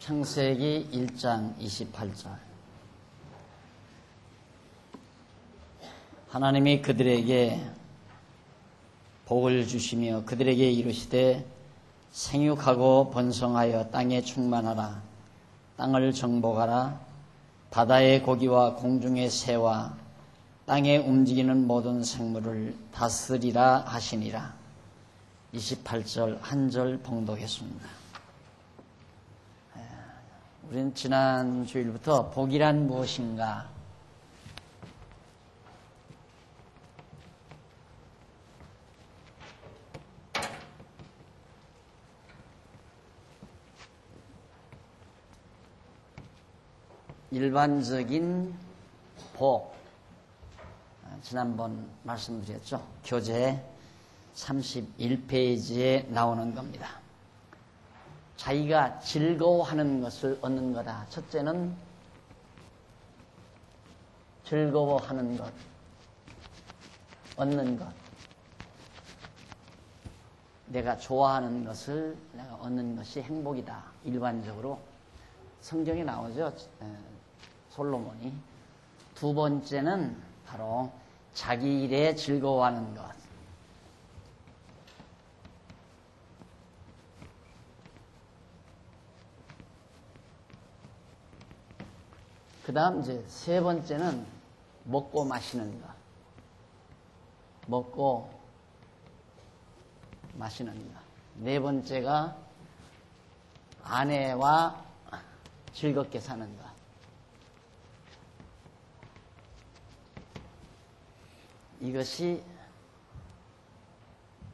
창세기 1장 28절. 하나님이 그들에게 복을 주시며 그들에게 이르시되 생육하고 번성하여 땅에 충만하라. 땅을 정복하라. 바다의 고기와 공중의 새와 땅에 움직이는 모든 생물을 다스리라 하시니라. 28절 한 절 봉독했습니다. 우리는 지난 주일부터 복이란 무엇인가 일반적인 복, 지난번 말씀드렸죠. 교재 31페이지에 나오는 겁니다. 자기가 즐거워하는 것을 얻는 거다. 첫째는 즐거워하는 것, 얻는 것. 내가 좋아하는 것을 내가 얻는 것이 행복이다. 일반적으로 성경에 나오죠. 솔로몬이. 두 번째는 바로 자기 일에 즐거워하는 것. 그 다음 이제 세 번째는 먹고 마시는 것. 먹고 마시는 것. 네 번째가 아내와 즐겁게 사는 것. 이것이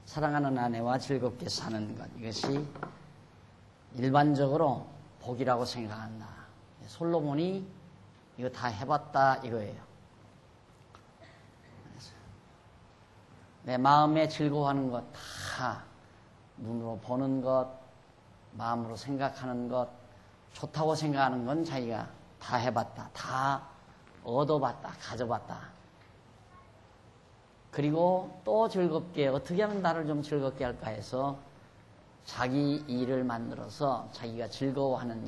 사랑하는 아내와 즐겁게 사는 것. 이것이 일반적으로 복이라고 생각한다. 솔로몬이 이거 다 해봤다 이거예요. 내 마음에 즐거워하는 것 다 눈으로 보는 것, 마음으로 생각하는 것, 좋다고 생각하는 건 자기가 다 해봤다. 다 얻어봤다. 가져봤다. 그리고 또 즐겁게 어떻게 하면 나를 좀 즐겁게 할까 해서 자기 일을 만들어서 자기가 즐거워하는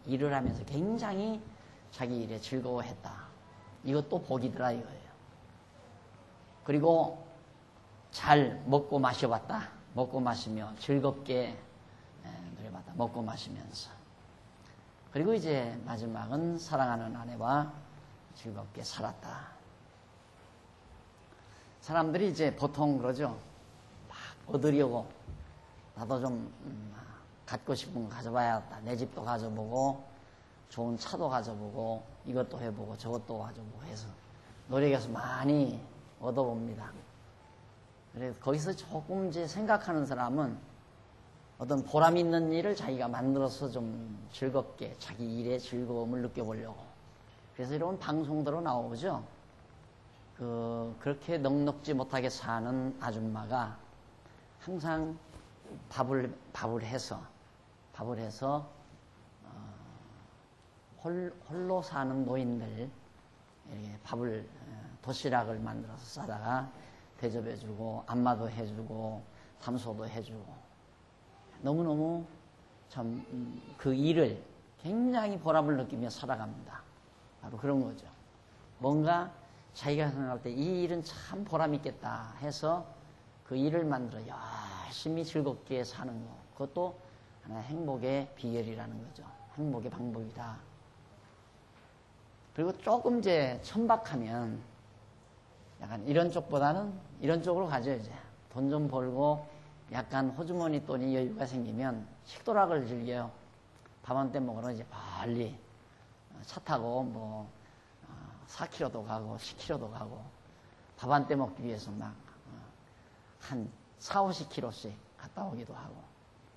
일을 하면서 굉장히 자기 일에 즐거워했다. 이것도 복이더라 이거예요. 그리고 잘 먹고 마셔봤다. 먹고 마시며 즐겁게 누려봤다. 먹고 마시면서. 그리고 이제 마지막은 사랑하는 아내와 즐겁게 살았다. 사람들이 이제 보통 그러죠. 막 얻으려고 나도 좀 갖고 싶은 거 가져봐야겠다. 내 집도 가져보고 좋은 차도 가져보고 이것도 해보고 저것도 가져보고 해서 노력해서 많이 얻어봅니다. 그래서 거기서 조금 이제 생각하는 사람은 어떤 보람 있는 일을 자기가 만들어서 좀 즐겁게 자기 일에 즐거움을 느껴보려고. 그래서 이런 방송들로 나오죠. 그렇게 넉넉지 못하게 사는 아줌마가 항상 밥을 해서 홀로 사는 노인들 이렇게 도시락을 만들어서 싸다가 대접해주고 안마도 해주고 담소도 해주고 너무너무 참 그 일을 굉장히 보람을 느끼며 살아갑니다. 바로 그런 거죠. 뭔가 자기가 생각할 때 이 일은 참 보람 있겠다 해서 그 일을 만들어 열심히 즐겁게 사는 거. 그것도 하나의 행복의 비결이라는 거죠. 행복의 방법이다. 그리고 조금 이제 천박하면 약간 이런 쪽보다는 이런 쪽으로 가죠. 이제 돈 좀 벌고 약간 호주머니 돈이 여유가 생기면 식도락을 즐겨요. 밥 한 때 먹으러 이제 멀리 차 타고 뭐 4km도 가고 10km도 가고 밥 한 때 먹기 위해서 막 한 4, 50km씩 갔다 오기도 하고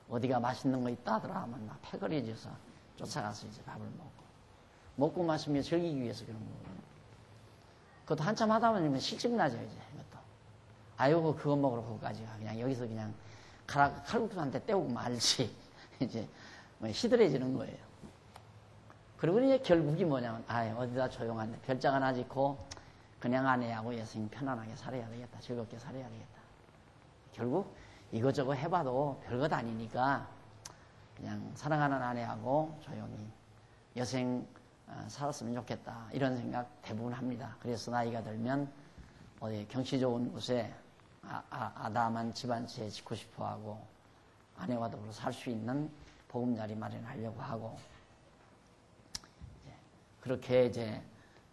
어디가 맛있는 거 있다 하더라 하면 막 패거리 져서 쫓아가서 이제 밥을 먹고 마시며 즐기기 위해서 그런 거거든요. 그것도 한참 하다 보면 실증나죠, 이제, 이것도. 아이고, 그거 먹으러 거기까지 가. 그냥 여기서 그냥 칼국수한테 때우고 말지. 이제, 시들해지는 거예요. 그리고 이제 결국이 뭐냐면, 어디다 조용한데, 별장 하나 짓고, 그냥 아내하고 여생이 편안하게 살아야 되겠다. 즐겁게 살아야 되겠다. 결국, 이것저것 해봐도 별것 아니니까, 그냥 사랑하는 아내하고 조용히 여생 살았으면 좋겠다 이런 생각 대부분 합니다. 그래서 나이가 들면 어디 경치 좋은 곳에 아담한 집안채 짓고 싶어하고 아내와 더불어 살 수 있는 보금자리 마련하려고 하고 그렇게 이제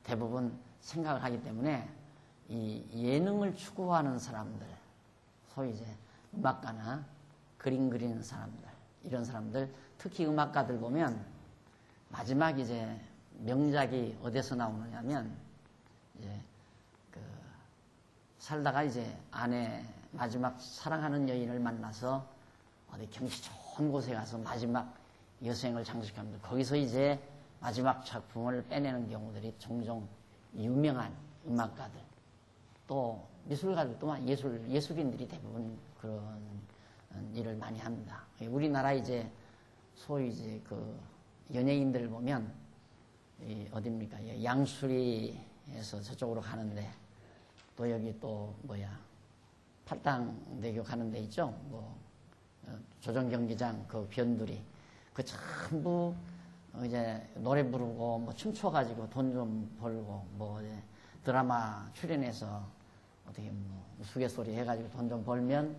대부분 생각을 하기 때문에 이 예능을 추구하는 사람들, 소위 이제 음악가나 그림 그리는 사람들, 이런 사람들, 특히 음악가들 보면 마지막 이제 명작이 어디서 나오느냐면 이제 살다가 이제 아내 마지막 사랑하는 여인을 만나서 어디 경치 좋은 곳에 가서 마지막 여생을 장식합니다. 거기서 이제 마지막 작품을 빼내는 경우들이 종종 유명한 음악가들 또 미술가들 또한 예술인들이 대부분 그런 일을 많이 합니다. 우리나라 이제 소위 이제 그 연예인들을 보면 어딥니까? 양수리에서 저쪽으로 가는데 또 여기 또 팔당대교 가는 데 있죠? 조정경기장 그 변두리 그 전부 이제 노래 부르고 춤춰가지고 돈 좀 벌고 이제 드라마 출연해서 어떻게 우스갯소리 해가지고 돈 좀 벌면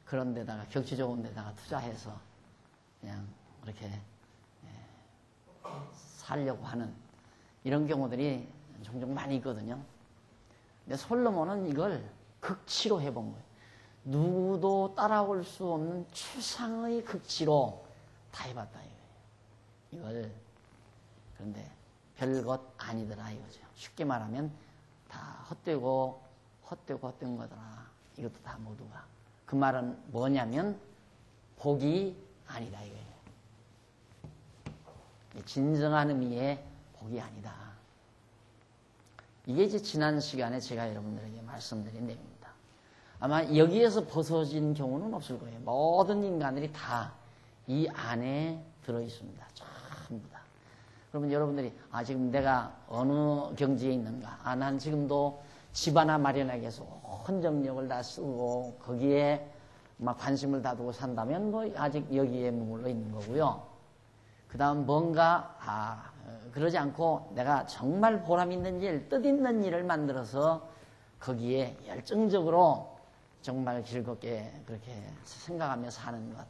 그런 데다가 경치 좋은 데다가 투자해서 그냥 그렇게 살려고 하는 이런 경우들이 종종 많이 있거든요. 근데 솔로몬은 이걸 극치로 해본 거예요. 누구도 따라올 수 없는 최상의 극치로 다 해봤다 이거예요. 이걸 그런데 별것 아니더라 이거죠. 쉽게 말하면 다 헛되고 헛된 거더라. 이것도 다 모두가. 그 말은 뭐냐면 복이 아니다 이거예요. 진정한 의미의 복이 아니다. 이게 이제 지난 시간에 제가 여러분들에게 말씀드린 내용입니다. 아마 여기에서 벗어진 경우는 없을 거예요. 모든 인간들이 다 이 안에 들어있습니다. 전부 다. 그러면 여러분들이 지금 내가 어느 경지에 있는가? 난 지금도 집 하나 마련하기 위해서 온 정력을 다 쓰고 거기에 막 관심을 다 두고 산다면 아직 여기에 머물러 있는 거고요. 그 다음 뭔가 그러지 않고 내가 정말 보람 있는 일, 뜻 있는 일을 만들어서 거기에 열정적으로 정말 즐겁게 그렇게 생각하며 사는 것,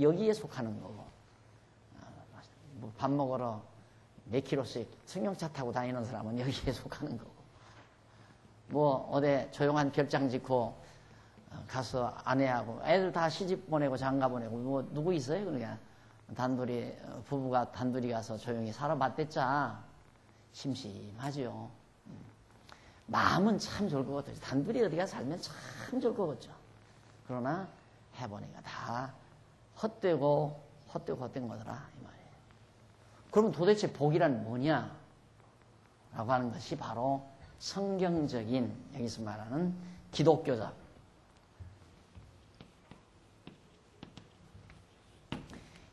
여기에 속하는 거고, 밥 먹으러 몇 킬로씩 승용차 타고 다니는 사람은 여기에 속하는 거고, 어디 조용한 별장 짓고 가서 아내하고 애들 다 시집 보내고 장가 보내고 누구 있어요? 그러니까 단둘이 부부가 단둘이 가서 조용히 살아봤댔자 심심하죠. 마음은 참 좋을 것 같아요. 단둘이 어디 가서 살면 참 좋을 것 같죠. 그러나 해보니까 다 헛되고 헛된 거더라 이 말이에요. 그러면 도대체 복이란 뭐냐? 라고 하는 것이 바로 성경적인 여기서 말하는 기독교적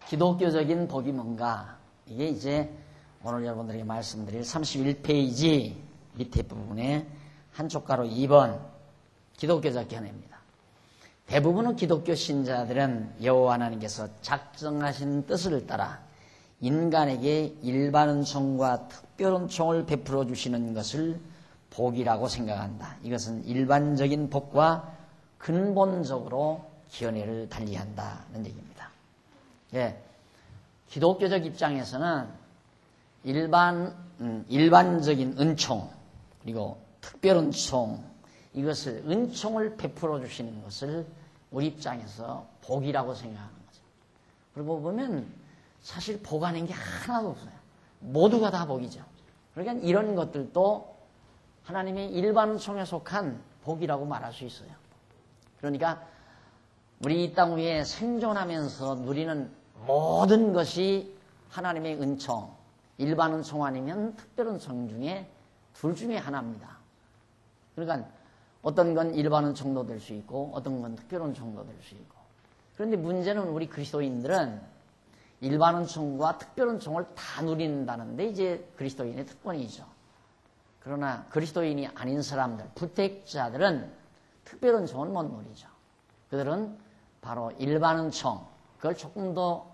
기독교적인 복이 뭔가? 이게 이제 오늘 여러분들에게 말씀드릴 31페이지 밑에 부분에 한쪽 가로 2번 기독교적 견해입니다. 대부분의 기독교 신자들은 여호와 하나님께서 작정하신 뜻을 따라 인간에게 일반 은총과 특별 은총을 베풀어 주시는 것을 복이라고 생각한다. 이것은 일반적인 복과 근본적으로 견해를 달리한다는 얘기입니다. 기독교적 입장에서는 일반적인 은총 그리고 특별 은총 이것을 은총을 베풀어 주시는 것을 우리 입장에서 복이라고 생각하는 거죠. 그리고 보면 사실 복 아닌 게 하나도 없어요. 모두가 다 복이죠. 그러니까 이런 것들도 하나님의 일반 은총에 속한 복이라고 말할 수 있어요. 그러니까 우리 이 땅 위에 생존하면서 누리는 모든 것이 하나님의 은총, 일반 은총 아니면 특별 은총 중에 둘 중에 하나입니다. 그러니까 어떤 건 일반 은총도 될 수 있고 어떤 건 특별 은총도 될 수 있고. 그런데 문제는 우리 그리스도인들은 일반 은총과 특별 은총을 다 누린다는데 이제 그리스도인의 특권이죠. 그러나 그리스도인이 아닌 사람들, 부택자들은 특별 은총은 못 누리죠. 그들은 바로 일반 은총, 그걸 조금 더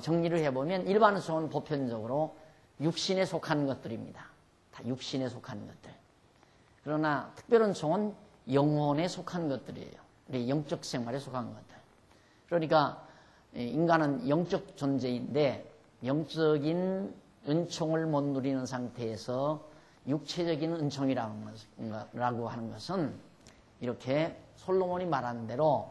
정리를 해보면 일반 은총은 보편적으로 육신에 속한 것들입니다. 다 육신에 속한 것들. 그러나 특별은총은 영혼에 속한 것들이에요. 우리 영적 생활에 속한 것들. 그러니까 인간은 영적 존재인데 영적인 은총을 못 누리는 상태에서 육체적인 은총이라고 하는 것은 이렇게 솔로몬이 말한 대로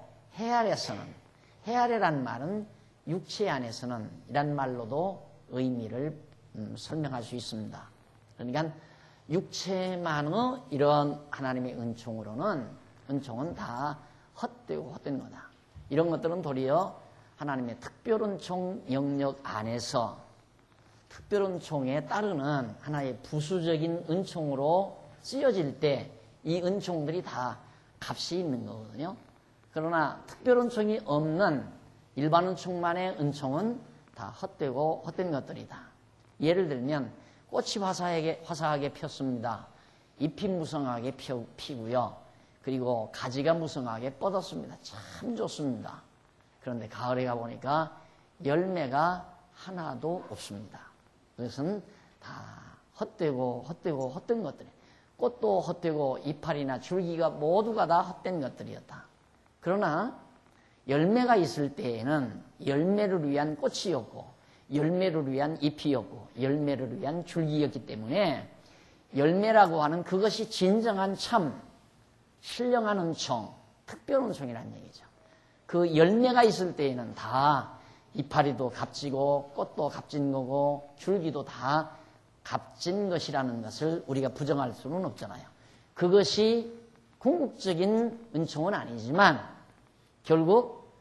헤아레란 말은 육체 안에서는 이란 말로도 의미를 설명할 수 있습니다. 그러니까 육체만의 이런 하나님의 은총은 다 헛되고 헛된 거다. 이런 것들은 도리어 하나님의 특별은총 영역 안에서 특별은총에 따르는 하나의 부수적인 은총으로 쓰여질 때 이 은총들이 다 값이 있는 거거든요. 그러나 특별은총이 없는 일반 은총만의 은총은 다 헛되고 헛된 것들이다. 예를 들면 꽃이 화사하게 폈습니다. 잎이 무성하게 피고요. 그리고 가지가 무성하게 뻗었습니다. 참 좋습니다. 그런데 가을에 가보니까 열매가 하나도 없습니다. 그것은 다 헛되고 헛된 것들이에요. 꽃도 헛되고 이파리나 줄기가 모두가 다 헛된 것들이었다. 그러나 열매가 있을 때에는 열매를 위한 꽃이었고 열매를 위한 잎이었고 열매를 위한 줄기였기 때문에 열매라고 하는 그것이 진정한 참 신령한 은총, 특별 은총이라는 얘기죠. 그 열매가 있을 때에는 다 이파리도 값지고 꽃도 값진 거고 줄기도 다 값진 것이라는 것을 우리가 부정할 수는 없잖아요. 그것이 궁극적인 은총은 아니지만 결국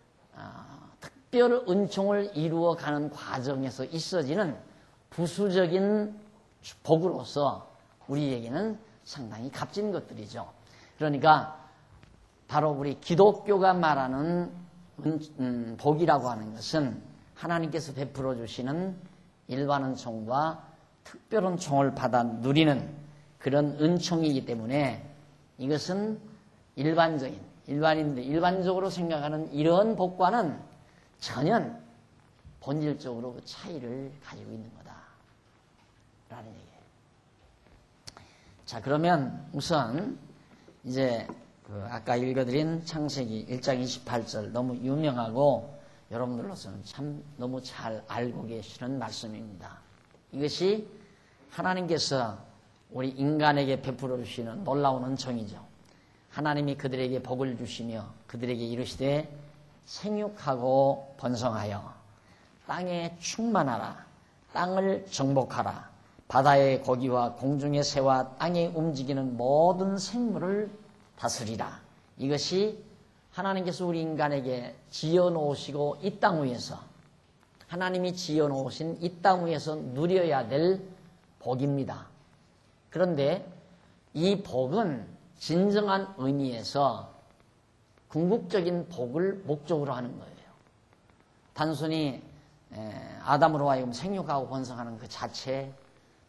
특별 은총을 이루어가는 과정에서 있어지는 부수적인 복으로서 우리에게는 상당히 값진 것들이죠. 그러니까 바로 우리 기독교가 말하는 복이라고 하는 것은 하나님께서 베풀어 주시는 일반 은총과 특별 은총을 받아 누리는 그런 은총이기 때문에 이것은 일반적으로 생각하는 이런 복과는 전혀 본질적으로 그 차이를 가지고 있는 거다라는 얘기예요. 자, 그러면 우선 이제 아까 읽어드린 창세기 1장 28절 너무 유명하고 여러분들로서는 참 너무 잘 알고 계시는 말씀입니다. 이것이 하나님께서 우리 인간에게 베풀어 주시는 놀라운 은총이죠. 하나님이 그들에게 복을 주시며 그들에게 이르시되 생육하고 번성하여 땅에 충만하라. 땅을 정복하라. 바다의 고기와 공중의 새와 땅에 움직이는 모든 생물을 다스리라. 이것이 하나님께서 우리 인간에게 지어놓으시고 이 땅 위에서 하나님이 지어놓으신 이 땅 위에서 누려야 될 복입니다. 그런데 이 복은 진정한 의미에서 궁극적인 복을 목적으로 하는 거예요. 단순히 아담으로 하여금 생육하고 번성하는 그 자체,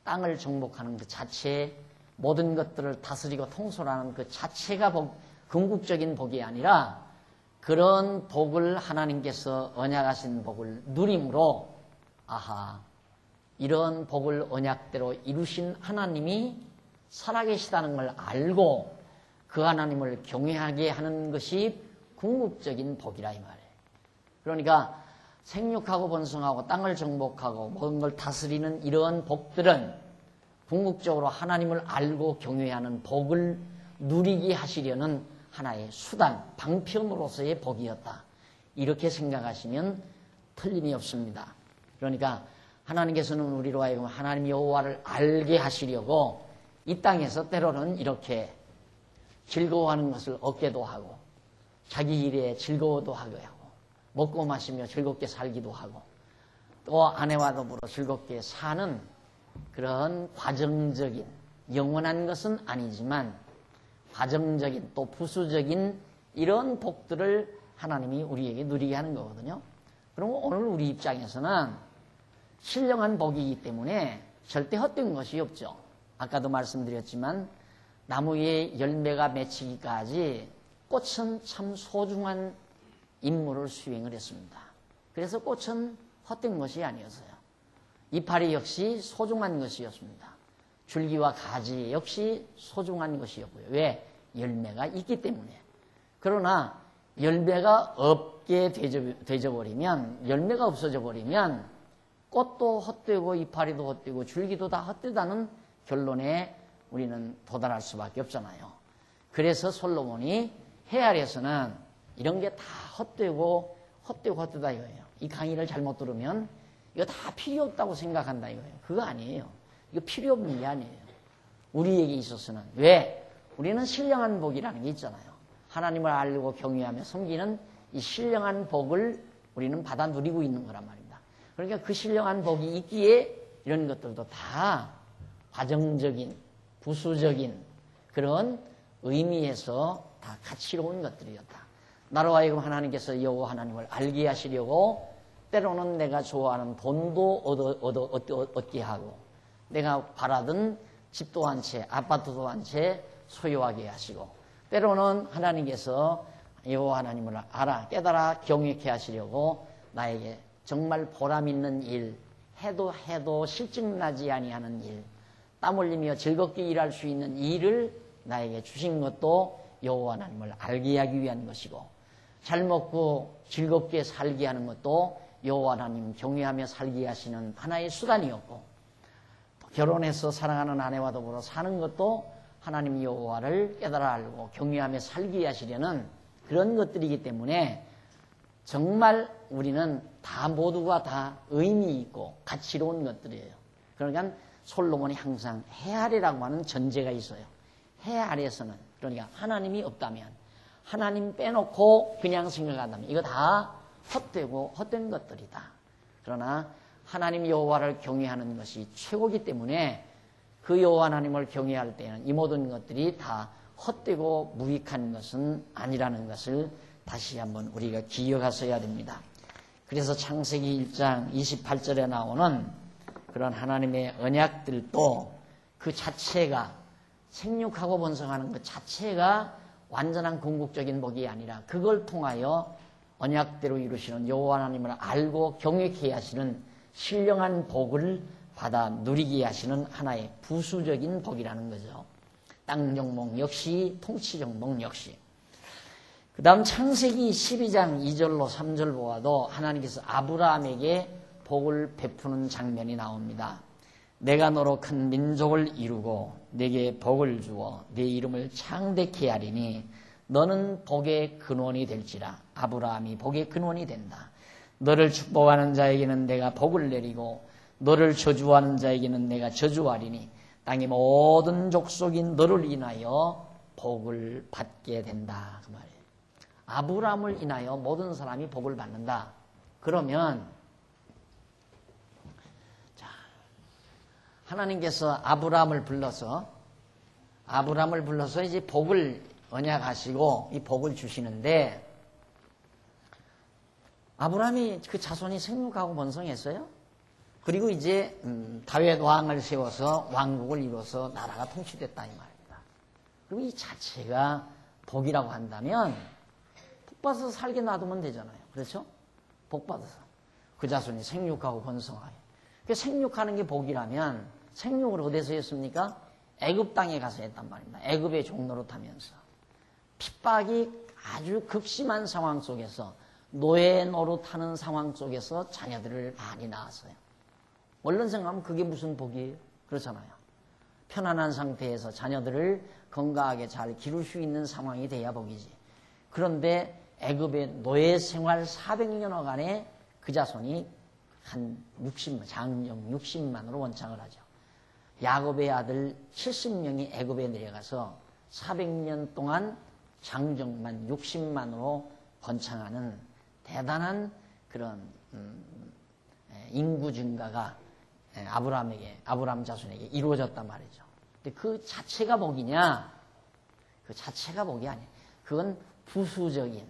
땅을 정복하는 그 자체, 모든 것들을 다스리고 통솔하는 그 자체가 궁극적인 복이 아니라 그런 복을 하나님께서 언약하신 복을 누림으로 이런 복을 언약대로 이루신 하나님이 살아계시다는 걸 알고 그 하나님을 경외하게 하는 것이 궁극적인 복이라 이 말이에요. 그러니까 생육하고 번성하고 땅을 정복하고 모든 걸 다스리는 이러한 복들은 궁극적으로 하나님을 알고 경외하는 복을 누리게 하시려는 하나의 수단, 방편으로서의 복이었다. 이렇게 생각하시면 틀림이 없습니다. 그러니까 하나님께서는 우리로 하여금 하나님 여호와를 알게 하시려고 이 땅에서 때로는 이렇게 즐거워하는 것을 얻게도 하고 자기 일에 즐거워도 하고 먹고 마시며 즐겁게 살기도 하고 또 아내와 더불어 즐겁게 사는 그런 과정적인 영원한 것은 아니지만 과정적인 또 부수적인 이런 복들을 하나님이 우리에게 누리게 하는 거거든요. 그럼 오늘 우리 입장에서는 신령한 복이기 때문에 절대 헛된 것이 없죠. 아까도 말씀드렸지만 나무에 열매가 맺히기까지 꽃은 참 소중한 임무를 수행을 했습니다. 그래서 꽃은 헛된 것이 아니었어요. 이파리 역시 소중한 것이었습니다. 줄기와 가지 역시 소중한 것이었고요. 왜? 열매가 있기 때문에. 그러나 열매가 없게 되어버리면, 열매가 없어져 버리면 꽃도 헛되고 이파리도 헛되고 줄기도 다 헛되다는 결론에 우리는 도달할 수밖에 없잖아요. 그래서 솔로몬이 해 아래에서는 이런 게 다 헛되다 이거예요. 이 강의를 잘못 들으면 이거 다 필요 없다고 생각한다 이거예요. 그거 아니에요. 이거 필요 없는 게 아니에요. 우리에게 있어서는. 왜? 우리는 신령한 복이라는 게 있잖아요. 하나님을 알고 경외하며 섬기는 이 신령한 복을 우리는 받아 누리고 있는 거란 말입니다. 그러니까 그 신령한 복이 있기에 이런 것들도 다 과정적인, 부수적인 그런 의미에서 다 가치로운 것들이었다. 나로 하여금 하나님께서 여호와 하나님을 알게 하시려고 때로는 내가 좋아하는 돈도 얻게 하고 내가 바라던 집도 한 채, 아파트도 한 채 소유하게 하시고 때로는 하나님께서 여호와 하나님을 알아 깨달아 경외케 하시려고 나에게 정말 보람 있는 일, 해도 실증나지 아니하는 일, 땀 흘리며 즐겁게 일할 수 있는 일을 나에게 주신 것도 여호와 하나님을 알게 하기 위한 것이고 잘 먹고 즐겁게 살게 하는 것도 여호와 하나님 경외하며 살게 하시는 하나의 수단이었고 결혼해서 사랑하는 아내와 더불어 사는 것도 하나님 여호와를 깨달아 알고 경외하며 살게 하시려는 그런 것들이기 때문에 정말 우리는 다 모두가 다 의미 있고 가치로운 것들이에요. 그러니까 솔로몬이 항상 해 아래라고 하는 전제가 있어요. 해 아래에서는 그러니까 하나님이 없다면 하나님 빼놓고 그냥 생각한다면 이거 다 헛되고 헛된 것들이다. 그러나 하나님 여호와를 경외하는 것이 최고이기 때문에 그 여호와 하나님을 경외할 때는 이 모든 것들이 다 헛되고 무익한 것은 아니라는 것을 다시 한번 우리가 기억하셔야 됩니다. 그래서 창세기 1장 28절에 나오는 그런 하나님의 언약들도 그 자체가 생육하고 번성하는 것 자체가 완전한 궁극적인 복이 아니라 그걸 통하여 언약대로 이루시는 여호와 하나님을 알고 경외케 하시는 신령한 복을 받아 누리게 하시는 하나의 부수적인 복이라는 거죠. 땅 정복 역시 통치 정복 역시. 그 다음 창세기 12장 2절로 3절 보아도 하나님께서 아브라함에게 복을 베푸는 장면이 나옵니다. 내가 너로 큰 민족을 이루고 내게 복을 주어 네 이름을 창대케 하리니 너는 복의 근원이 될지라. 아브라함이 복의 근원이 된다. 너를 축복하는 자에게는 내가 복을 내리고 너를 저주하는 자에게는 내가 저주하리니 땅의 모든 족속이 너를 인하여 복을 받게 된다. 그 말이에요. 아브라함을 인하여 모든 사람이 복을 받는다. 그러면 하나님께서 아브라함을 불러서 이제 복을 언약하시고 이 복을 주시는데 아브라함이 그 자손이 생육하고 번성했어요. 그리고 이제 다윗 왕을 세워서 왕국을 이뤄서 나라가 통치됐다 이 말입니다. 그리고 이 자체가 복이라고 한다면 복 받아서 살게 놔두면 되잖아요. 그렇죠? 복 받아서 그 자손이 생육하고 번성하게. 그 생육하는 게 복이라면 생육을 어디서 했습니까? 애굽 땅에 가서 했단 말입니다. 애굽의 종로로 타면서 핍박이 아주 극심한 상황 속에서 노예 노릇하는 상황 속에서 자녀들을 많이 낳았어요. 얼른 생각하면 그게 무슨 복이에요? 그렇잖아요. 편안한 상태에서 자녀들을 건강하게 잘 기를 수 있는 상황이 돼야 복이지. 그런데 애굽의 노예 생활 400년여간에 그 자손이 한 60만, 장정 60만으로 원창을 하죠. 야곱의 아들 70명이 애굽에 내려가서 400년 동안 장정만 60만으로 번창하는 대단한 그런 인구 증가가 아브라함 자손에게 이루어졌단 말이죠. 근데 그 자체가 복이냐? 그 자체가 복이 아니에요. 그건 부수적인,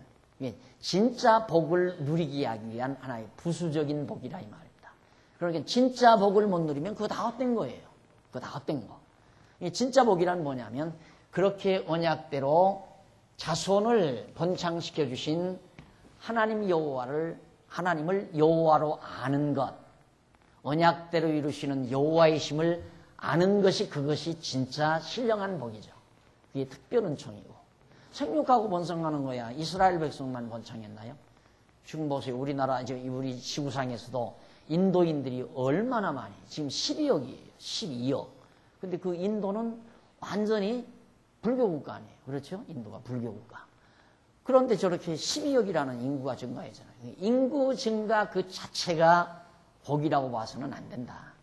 진짜 복을 누리게 하기 위한 하나의 부수적인 복이라 이 말입니다. 그러니까 진짜 복을 못 누리면 그거 다 헛된 거예요. 그거 다 헛된 거. 진짜 복이란 뭐냐면 그렇게 언약대로 자손을 번창시켜 주신 하나님 여호와를 하나님을 여호와로 아는 것, 언약대로 이루시는 여호와의 힘을 아는 것이 그것이 진짜 신령한 복이죠. 그게 특별 은총이고. 생육하고 번성하는 거야. 이스라엘 백성만 번창했나요? 지금 보세요. 우리나라, 우리 지구상에서도 인도인들이 얼마나 많이, 지금 12억이에요. 12억. 근데 그 인도는 완전히 불교 국가 아니에요. 그렇죠? 인도가 불교 국가. 그런데 저렇게 12억이라는 인구가 증가했잖아요. 인구 증가 그 자체가 복이라고 봐서는 안 된다.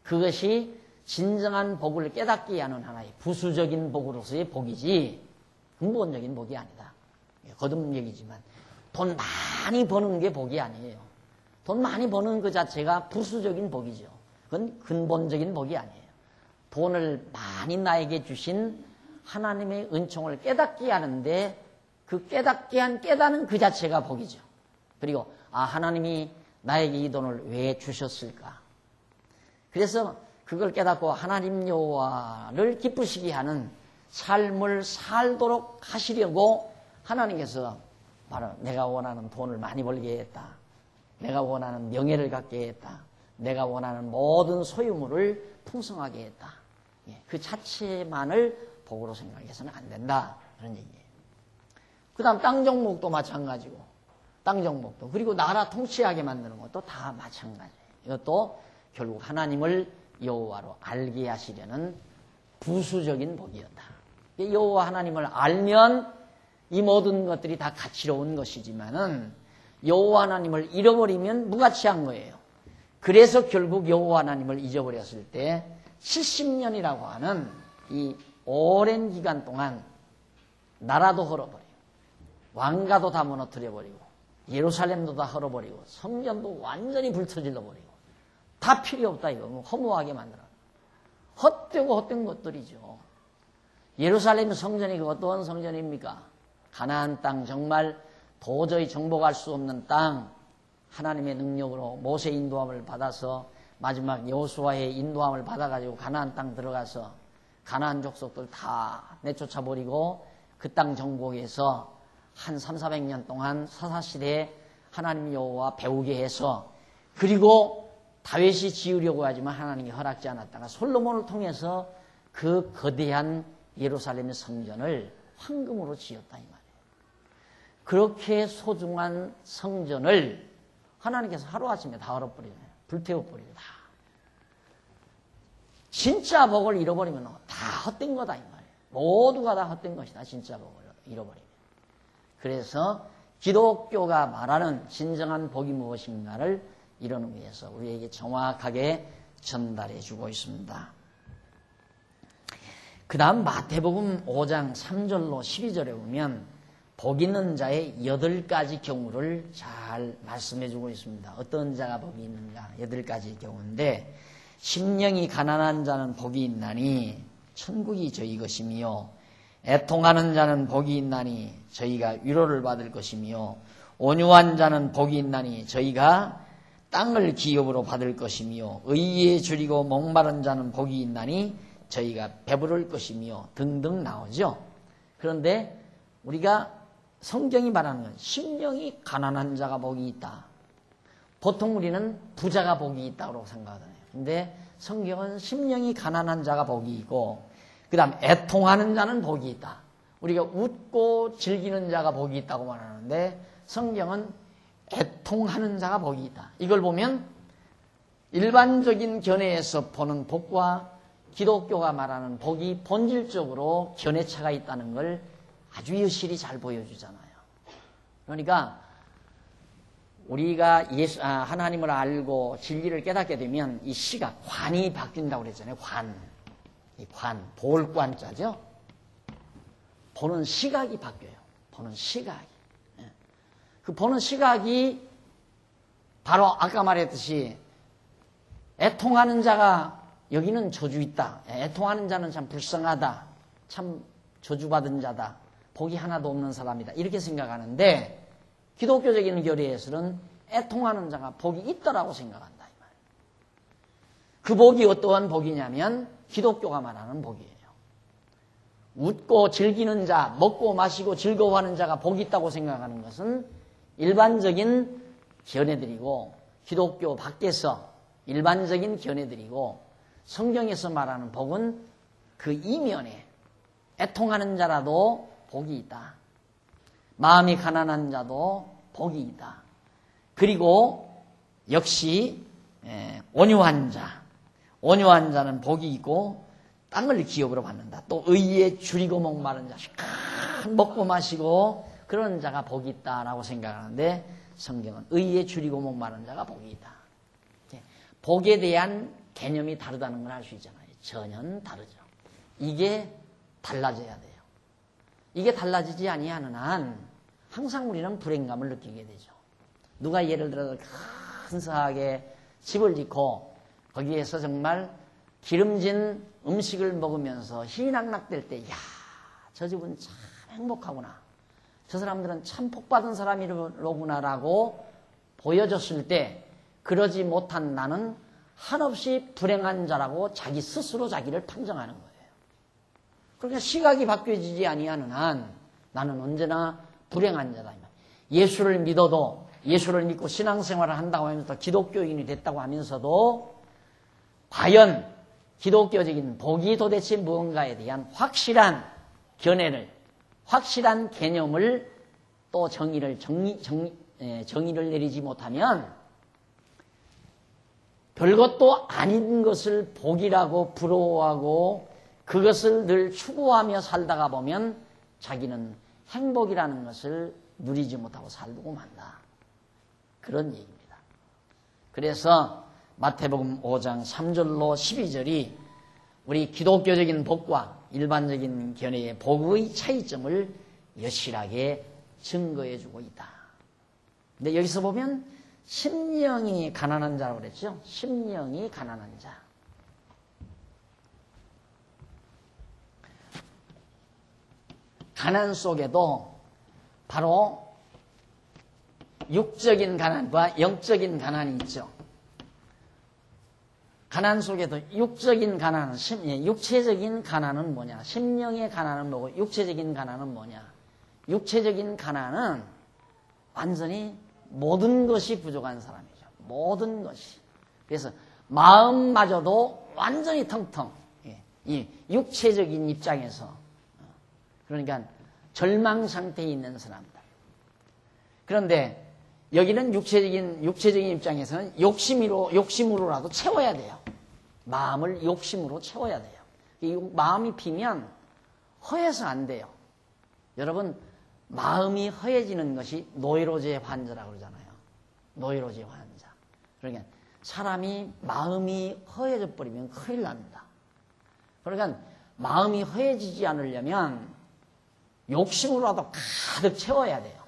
그것이 진정한 복을 깨닫게 하는 하나의 부수적인 복으로서의 복이지 근본적인 복이 아니다. 거듭 얘기지만 돈 많이 버는 게 복이 아니에요. 돈 많이 버는 그 자체가 부수적인 복이죠. 그건 근본적인 복이 아니에요. 돈을 많이 나에게 주신 하나님의 은총을 깨닫게 하는데 그 깨닫게 한 깨닫는 그 자체가 복이죠. 그리고 하나님이 나에게 이 돈을 왜 주셨을까? 그래서 그걸 깨닫고 하나님 여호와를 기쁘시게 하는 삶을 살도록 하시려고 하나님께서 바로 내가 원하는 돈을 많이 벌게 했다. 내가 원하는 명예를 갖게 했다. 내가 원하는 모든 소유물을 풍성하게 했다. 그 자체만을 복으로 생각해서는 안 된다. 그런 얘기예요. 그 다음 땅 정복도 마찬가지고 땅 정복도 그리고 나라 통치하게 만드는 것도 다 마찬가지예요. 이것도 결국 하나님을 여호와로 알게 하시려는 부수적인 복이었다. 여호와 하나님을 알면 이 모든 것들이 다 가치로운 것이지만은 여호와 하나님을 잃어버리면 무가치한 거예요. 그래서 결국 여호와 하나님을 잊어버렸을 때 70년이라고 하는 이 오랜 기간 동안 나라도 헐어버리고 왕가도 다 무너뜨려버리고 예루살렘도 다 헐어버리고 성전도 완전히 불터질러버리고 다 필요 없다 이거 허무하게 만들어 헛되고 헛된 것들이죠. 예루살렘 성전이 그 어떤 성전입니까? 가나안 땅 정말 도저히 정복할 수 없는 땅 하나님의 능력으로 모세 인도함을 받아서 마지막 여호수아의 인도함을 받아가지고 가나안 땅 들어가서 가나안 족속들 다 내쫓아버리고 그 땅 정복에서 한 300~400년 동안 사사시대에 하나님 여호와 배우게 해서 그리고 다윗이 지으려고 하지만 하나님이 허락지 않았다가 솔로몬을 통해서 그 거대한 예루살렘의 성전을 황금으로 지었다 이 말이에요. 그렇게 소중한 성전을 하나님께서 하루아침에 다 헐어버리네요. 불태워버리고 다. 진짜 복을 잃어버리면 다 헛된 거다 이 말이에요. 모두가 다 헛된 것이다. 진짜 복을 잃어버리면. 그래서 기독교가 말하는 진정한 복이 무엇인가를 이런 의미에서 우리에게 정확하게 전달해 주고 있습니다. 그 다음 마태복음 5장 3절로 12절에 보면 복 있는 자의 8가지 경우를 잘 말씀해 주고 있습니다. 어떤 자가 복이 있는가 8가지 경우인데 심령이 가난한 자는 복이 있나니 천국이 저희 것이며 애통하는 자는 복이 있나니 저희가 위로를 받을 것이며 온유한 자는 복이 있나니 저희가 땅을 기업으로 받을 것이며 의에 줄이고 목마른 자는 복이 있나니 저희가 배부를 것이며 등등 나오죠. 그런데 우리가 성경이 말하는 건 심령이 가난한 자가 복이 있다. 보통 우리는 부자가 복이 있다고 생각하잖아요. 근데 성경은 심령이 가난한 자가 복이 있고 그 다음 애통하는 자는 복이 있다. 우리가 웃고 즐기는 자가 복이 있다고 말하는데 성경은 애통하는 자가 복이 있다. 이걸 보면 일반적인 견해에서 보는 복과 기독교가 말하는 복이 본질적으로 견해차가 있다는 걸 아주 여실히 잘 보여주잖아요. 그러니까 우리가 하나님을 알고 진리를 깨닫게 되면 이 시각, 관이 바뀐다고 그랬잖아요. 이 관, 볼관자죠. 보는 시각이 바뀌어요. 보는 시각이. 그 보는 시각이 바로 아까 말했듯이 애통하는 자가 여기는 저주 있다. 애통하는 자는 참 불쌍하다. 참 저주받은 자다. 복이 하나도 없는 사람이다. 이렇게 생각하는데 기독교적인 교리에서는 애통하는 자가 복이 있다라고 생각한다. 이 말이에요. 그 복이 어떠한 복이냐면 기독교가 말하는 복이에요. 웃고 즐기는 자, 먹고 마시고 즐거워하는 자가 복이 있다고 생각하는 것은 일반적인 견해들이고 기독교 밖에서 일반적인 견해들이고 성경에서 말하는 복은 그 이면에 애통하는 자라도 복이 있다. 마음이 가난한 자도 복이 있다. 그리고 역시 온유한 자는 복이 있고 땅을 기업으로 받는다. 또 의에 줄이고 목마른 자, 먹고 마시고 그런 자가 복이 있다라고 생각하는데 성경은 의에 줄이고 목마른 자가 복이 있다. 복에 대한 개념이 다르다는 걸 알 수 있잖아요. 전혀 다르죠. 이게 달라져야 돼요. 이게 달라지지 아니하는 한 항상 우리는 불행감을 느끼게 되죠. 누가 예를 들어서 근사하게 집을 짓고 거기에서 정말 기름진 음식을 먹으면서 희낙낙될 때, 야, 저 집은 참 행복하구나. 저 사람들은 참 복받은 사람이로구나라고 보여줬을 때 그러지 못한 나는 한없이 불행한 자라고 자기 스스로 자기를 판정하는 거예요. 그러니까 시각이 바뀌어지지 아니하는 한 나는 언제나 불행한 자다. 예수를 믿어도 예수를 믿고 신앙생활을 한다고 하면서 기독교인이 됐다고 하면서도 과연 기독교적인 복이 도대체 무언가에 대한 확실한 견해를, 확실한 개념을 또 정의를 내리지 못하면 별것도 아닌 것을 복이라고 부러워하고 그것을 늘 추구하며 살다가 보면 자기는 행복이라는 것을 누리지 못하고 살고 만다. 그런 얘기입니다. 그래서 마태복음 5장 3절로 12절이 우리 기독교적인 복과 일반적인 견해의 복의 차이점을 여실하게 증거해주고 있다. 근데 여기서 보면 심령이 가난한 자라고 그랬죠. 심령이 가난한 자. 가난 속에도 바로 육적인 가난과 영적인 가난이 있죠. 가난 속에도 육적인 가난은, 육체적인 가난은 뭐냐? 심령의 가난은 뭐고, 육체적인 가난은 뭐냐? 육체적인 가난은 완전히 모든 것이 부족한 사람이죠. 모든 것이. 그래서 마음마저도 완전히 텅텅. 이 육체적인 입장에서. 그러니까 절망 상태에 있는 사람들. 그런데 여기는 육체적인 입장에서는 욕심으로라도 채워야 돼요. 마음을 욕심으로 채워야 돼요. 이 마음이 비면 허해서 안 돼요. 여러분, 마음이 허해지는 것이 노이로제 환자라고 그러잖아요. 노이로제 환자. 그러니까 사람이 마음이 허해져 버리면 큰일 납니다. 그러니까 마음이 허해지지 않으려면 욕심으로라도 가득 채워야 돼요.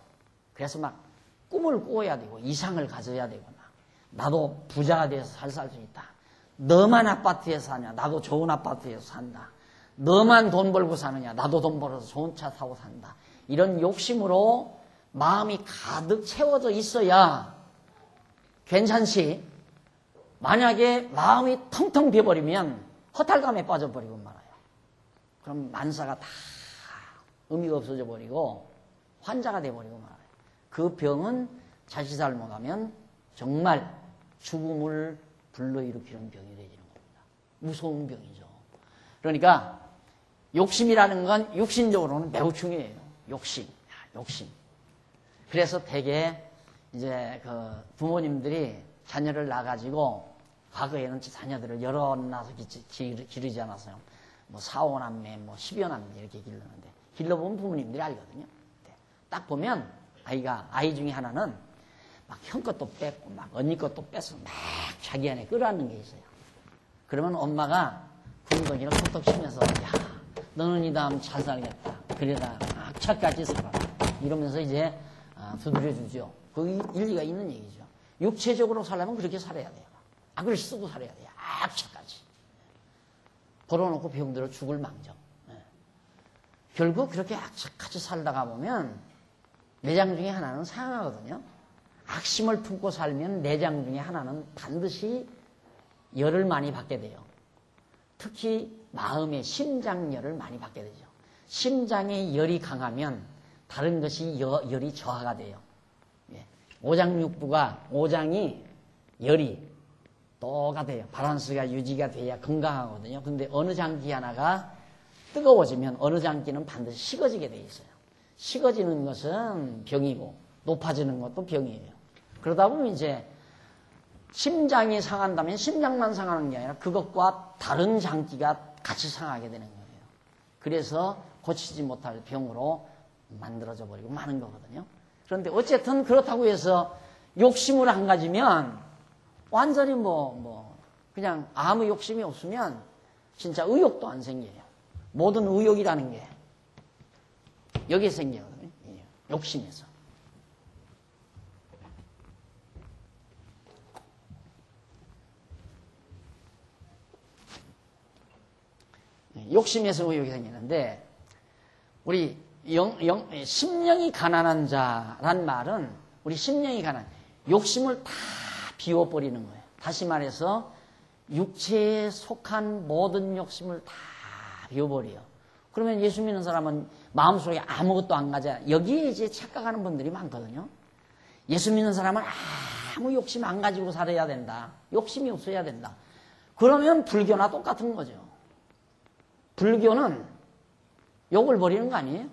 그래서 막 꿈을 꾸어야 되고 이상을 가져야 되고 나도 부자가 돼서 살 수 있다. 너만 아파트에서 사냐? 나도 좋은 아파트에서 산다. 너만 돈 벌고 사느냐? 나도 돈 벌어서 좋은 차 타고 산다. 이런 욕심으로 마음이 가득 채워져 있어야 괜찮지. 만약에 마음이 텅텅 비어버리면 허탈감에 빠져버리고 말아요. 그럼 만사가 다 의미가 없어져 버리고 환자가 돼버리고 말아요. 그 병은 자칫 잘못하면 정말 죽음을 불러일으키는 병이 되지는 겁니다. 무서운 병이죠. 그러니까 욕심이라는 건 육신적으로는 매우 중요해요. 욕심. 그래서 대개 이제 그 부모님들이 자녀를 낳아가지고 과거에는 자녀들을 여러 낳아서 기르지 않았어요. 뭐 4호 남매, 뭐 10여 남매 이렇게 길렀는데 길러보면 부모님들이 알거든요. 딱 보면 아이 중에 하나는 막 형 것도 뺏고 막 언니 것도 뺏어 막 자기 안에 끌어안는 게 있어요. 그러면 엄마가 군더기를 톡톡 치면서 야 너는 이 다음 잘 살겠다. 그래다 악착같이 살아라. 이러면서 이제 두드려주죠. 그 일리가 있는 얘기죠. 육체적으로 살려면 그렇게 살아야 돼요. 악을 쓰고 살아야 돼요. 악착같이. 벌어놓고 병들어 죽을 망정. 결국 그렇게 악착같이 살다가 보면 내장 중에 하나는 상하거든요. 악심을 품고 살면 내장 중에 하나는 반드시 열을 많이 받게 돼요. 특히 마음의 심장열을 많이 받게 되죠. 심장의 열이 강하면 다른 것이 열이 저하가 돼요. 오장육부가, 오장이 열이 또가 돼요. 밸런스가 유지가 돼야 건강하거든요. 근데 어느 장기 하나가 뜨거워지면 어느 장기는 반드시 식어지게 돼 있어요. 식어지는 것은 병이고 높아지는 것도 병이에요. 그러다 보면 이제 심장이 상한다면 심장만 상하는 게 아니라 그것과 다른 장기가 같이 상하게 되는 거예요. 그래서 고치지 못할 병으로 만들어져 버리고 마는 거거든요. 그런데 어쨌든 그렇다고 해서 욕심을 안 가지면 완전히 그냥 아무 욕심이 없으면 진짜 의욕도 안 생겨요. 모든 의욕이라는 게 여기에 생기거든요. 욕심에서. 욕심에서 의욕이 생기는데, 우리 심령이 가난한 자란 말은, 우리 심령이 욕심을 다 비워버리는 거예요. 다시 말해서 육체에 속한 모든 욕심을 다 비워버려요. 그러면 예수 믿는 사람은 마음속에 아무것도 안 가져. 여기에 이제 착각하는 분들이 많거든요. 예수 믿는 사람은 아무 욕심 안 가지고 살아야 된다. 욕심이 없어야 된다. 그러면 불교나 똑같은 거죠. 불교는 욕을 버리는 거 아니에요?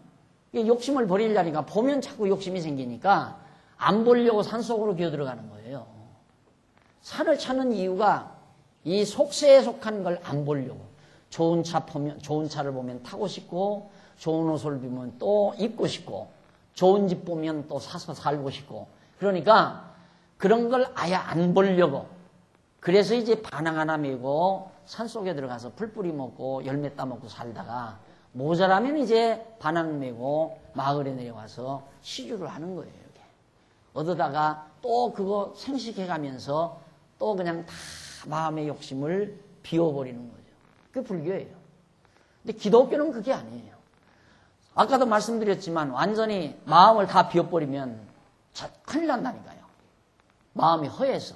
욕심을 버리려니까 보면 자꾸 욕심이 생기니까 안 보려고 산속으로 기어들어가는 거예요. 산을 찾는 이유가 이 속세에 속한 걸 안 보려고. 좋은 차를 보면 타고 싶고, 좋은 옷을 보면 또 입고 싶고, 좋은 집 보면 또 사서 살고 싶고. 그러니까 그런 걸 아예 안 보려고. 그래서 이제 반항 하나 메고 산속에 들어가서 풀뿌리 먹고 열매 따먹고 살다가 모자라면 이제 반항 메고 마을에 내려와서 시주를 하는 거예요. 이렇게. 얻어다가 또 그거 생식해가면서 또 그냥 다 마음의 욕심을 비워버리는 거죠. 그게 불교예요. 근데 기독교는 그게 아니에요. 아까도 말씀드렸지만 완전히 마음을 다 비워버리면 큰일 난다니까요. 마음이 허해서.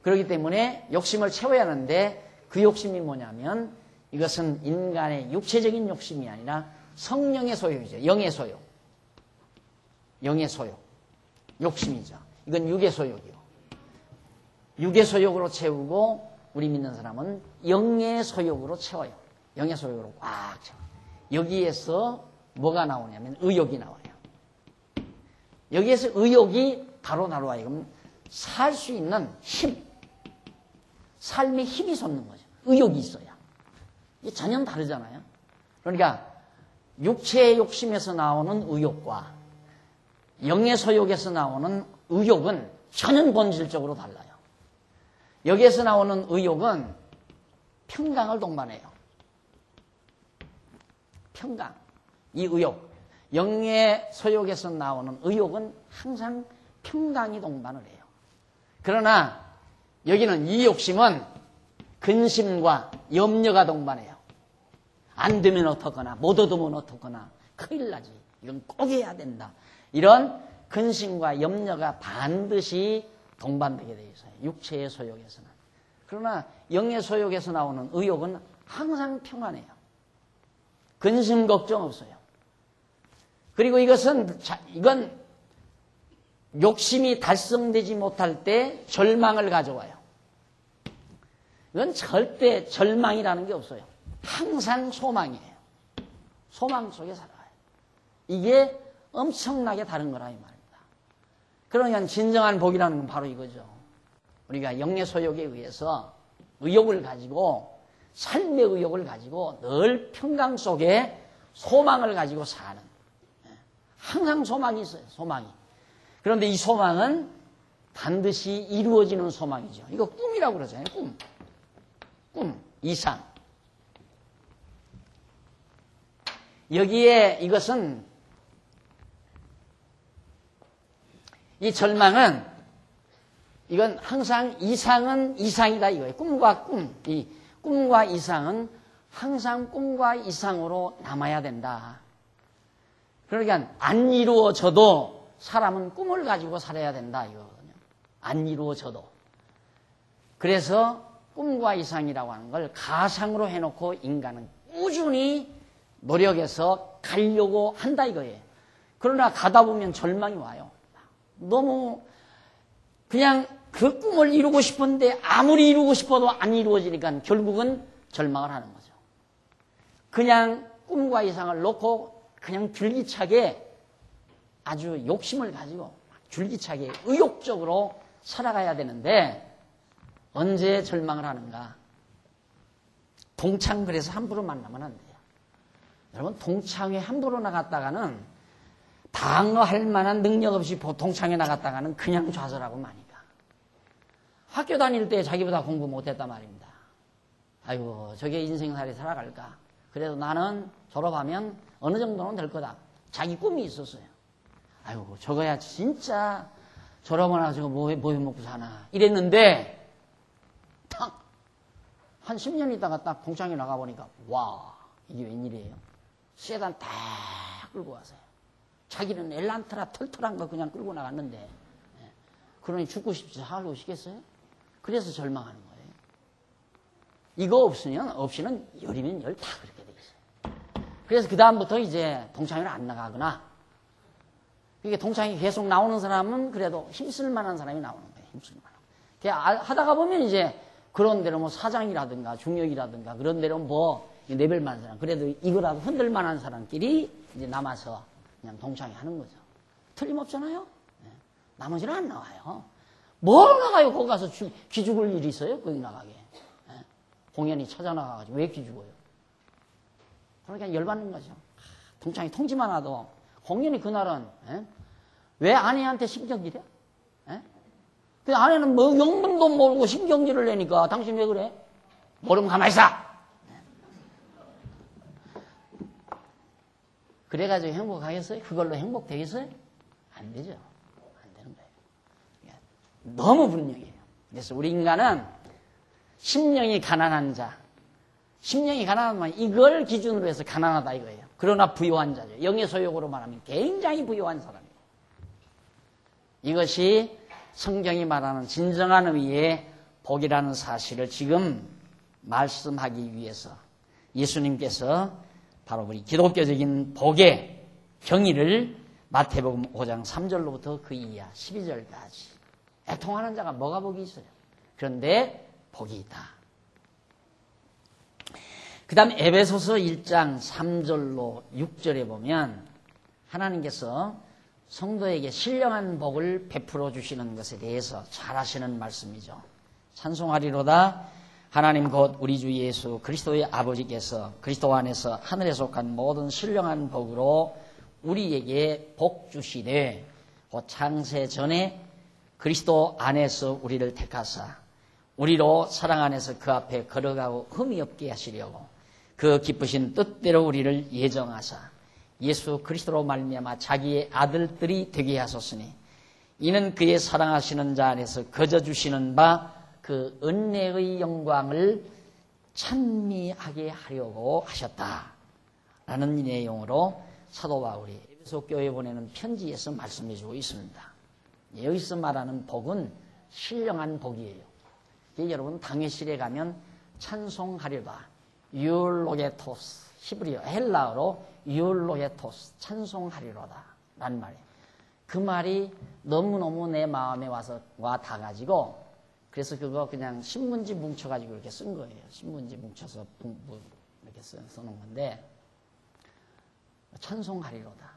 그렇기 때문에 욕심을 채워야 하는데 그 욕심이 뭐냐면 이것은 인간의 육체적인 욕심이 아니라 성령의 소욕이죠. 영의 소욕. 영의 소욕. 욕심이죠. 이건 육의 소욕이요. 육의 소욕으로 채우고 우리 믿는 사람은 영의 소욕으로 채워요. 영의 소욕으로 꽉 채워요. 여기에서 뭐가 나오냐면 의욕이 나와요. 여기에서 의욕이 바로 나와요. 살 수 있는 힘. 삶의 힘이 솟는 거죠. 의욕이 있어야. 이게 전혀 다르잖아요. 그러니까 육체의 욕심에서 나오는 의욕과 영의 소욕에서 나오는 의욕은 전혀 본질적으로 달라요. 여기에서 나오는 의욕은 평강을 동반해요. 평강. 이 의욕. 영의 소욕에서 나오는 의욕은 항상 평강이 동반을 해요. 그러나 여기는 이 욕심은 근심과 염려가 동반해요. 안 되면 어떡하나, 못 얻으면 어떡하나, 큰일 나지. 이건 꼭 해야 된다. 이런 근심과 염려가 반드시 동반되게 되어 있어요. 육체의 소욕에서는. 그러나 영의 소욕에서 나오는 의욕은 항상 평안해요. 근심 걱정 없어요. 그리고 이건 욕심이 달성되지 못할 때 절망을 가져와요. 이건 절대 절망이라는 게 없어요. 항상 소망이에요. 소망 속에 살아요. 이게 엄청나게 다른 거라 이 말입니다. 그러니까 진정한 복이라는 건 바로 이거죠. 우리가 영의 소욕에 의해서 의욕을 가지고 삶의 의욕을 가지고 늘 평강 속에 소망을 가지고 사는. 항상 소망이 있어요. 소망이. 그런데 이 소망은 반드시 이루어지는 소망이죠. 이거 꿈이라고 그러잖아요. 꿈, 이상. 여기에 이것은 이 절망은 이건 항상 이상은 이상이다 이거예요. 이 꿈과 이상은 항상 꿈과 이상으로 남아야 된다. 그러니까 안 이루어져도 사람은 꿈을 가지고 살아야 된다 이거거든요. 안 이루어져도. 그래서 꿈과 이상이라고 하는 걸 가상으로 해놓고 인간은 꾸준히 노력해서 가려고 한다 이거예요. 그러나 가다 보면 절망이 와요. 너무 그냥 그 꿈을 이루고 싶었는데 아무리 이루고 싶어도 안 이루어지니까 결국은 절망을 하는 거죠. 그냥 꿈과 이상을 놓고 그냥 줄기차게 아주 욕심을 가지고 줄기차게 의욕적으로 살아가야 되는데 언제 절망을 하는가? 동창 그래서 함부로 만나면 안 돼요. 여러분 동창회 함부로 나갔다가는 방어할 만한 능력 없이 동창회 나갔다가는 그냥 좌절하고 마니까. 학교 다닐 때 자기보다 공부 못했단 말입니다. 아이고 저게 인생살이 살아갈까. 그래도 나는 졸업하면 어느 정도는 될 거다. 자기 꿈이 있었어요. 아이고 저거야 진짜 졸업을 하고 저거 뭐 해먹고 사나 이랬는데 탁 한 10년 있다가 딱 동창회 나가보니까 와 이게 웬일이에요. 세단 다 끌고 와서요. 자기는 엘란트라 털털한 거 그냥 끌고 나갔는데 그러니 죽고 싶지 살고 싶겠어요? 그래서 절망하는 거예요. 이거 없이는 열이면 열 다 그렇게 돼 있어요. 그래서 그 다음부터 이제 동창회를 안 나가거나 이게 동창회 계속 나오는 사람은 그래도 힘쓸 만한 사람이 나오는 거예요. 힘쓸 만한. 하다가 보면 이제 그런 데로 뭐 사장이라든가 중역이라든가 그런 데로 뭐 레벨 많은 사람 그래도 이거라도 흔들 만한 사람끼리 이제 남아서 그냥 동창회 하는 거죠. 틀림없잖아요. 네. 나머지는 안 나와요. 뭘 나가요? 거기 가서 기죽을 일이 있어요? 거기 나가게. 네. 공연이 찾아나가가지고 왜 기죽어요? 그러니까 열받는 거죠. 동창회 통지만 하도 공연이 그날은 왜 아내한테 신경질이야? 그 아내는 뭐 영문도 모르고 신경질을 내니까 당신 왜 그래? 모르면 가만히 있어. 그래가지고 행복하겠어요? 그걸로 행복되겠어요? 안 되죠. 안 되는 거예요. 너무 분명해요. 그래서 우리 인간은 심령이 가난한 자, 심령이 가난하면 이걸 기준으로 해서 가난하다 이거예요. 그러나 부유한 자죠. 영의 소욕으로 말하면 굉장히 부유한 사람이에요. 이것이 성경이 말하는 진정한 의미의 복이라는 사실을 지금 말씀하기 위해서 예수님께서 바로 우리 기독교적인 복의 경위를 마태복음 5장 3절로부터 그 이하 12절까지 애통하는 자가 뭐가 복이 있어요? 그런데 복이 있다. 그 다음 에베소서 1장 3절로 6절에 보면 하나님께서 성도에게 신령한 복을 베풀어 주시는 것에 대해서 잘 하시는 말씀이죠. 찬송하리로다 하나님 곧 우리 주 예수 그리스도의 아버지께서 그리스도 안에서 하늘에 속한 모든 신령한 복으로 우리에게 복 주시되 곧 창세 전에 그리스도 안에서 우리를 택하사 우리로 사랑 안에서 그 앞에 걸어가고 흠이 없게 하시려고 그 기쁘신 뜻대로 우리를 예정하사 예수 그리스도로 말미암아 자기의 아들들이 되게 하셨으니 이는 그의 사랑하시는 자 안에서 거저 주시는 바 그 은혜의 영광을 찬미하게 하려고 하셨다라는 내용으로 사도 바울이 에베소 교회에 보내는 편지에서 말씀해 주고 있습니다. 여기서 말하는 복은 신령한 복이에요. 여러분 당회실에 가면 찬송하려다 유올로게토스 히브리어 헬라어로 유올로게토스 찬송하리로다 라는 말이에요. 그 말이 너무너무 내 마음에 와 닿아가지고 그래서 그거 그냥 신문지 뭉쳐가지고 이렇게 쓴 거예요. 신문지 뭉쳐서 이렇게 써놓은 건데 찬송하리로다.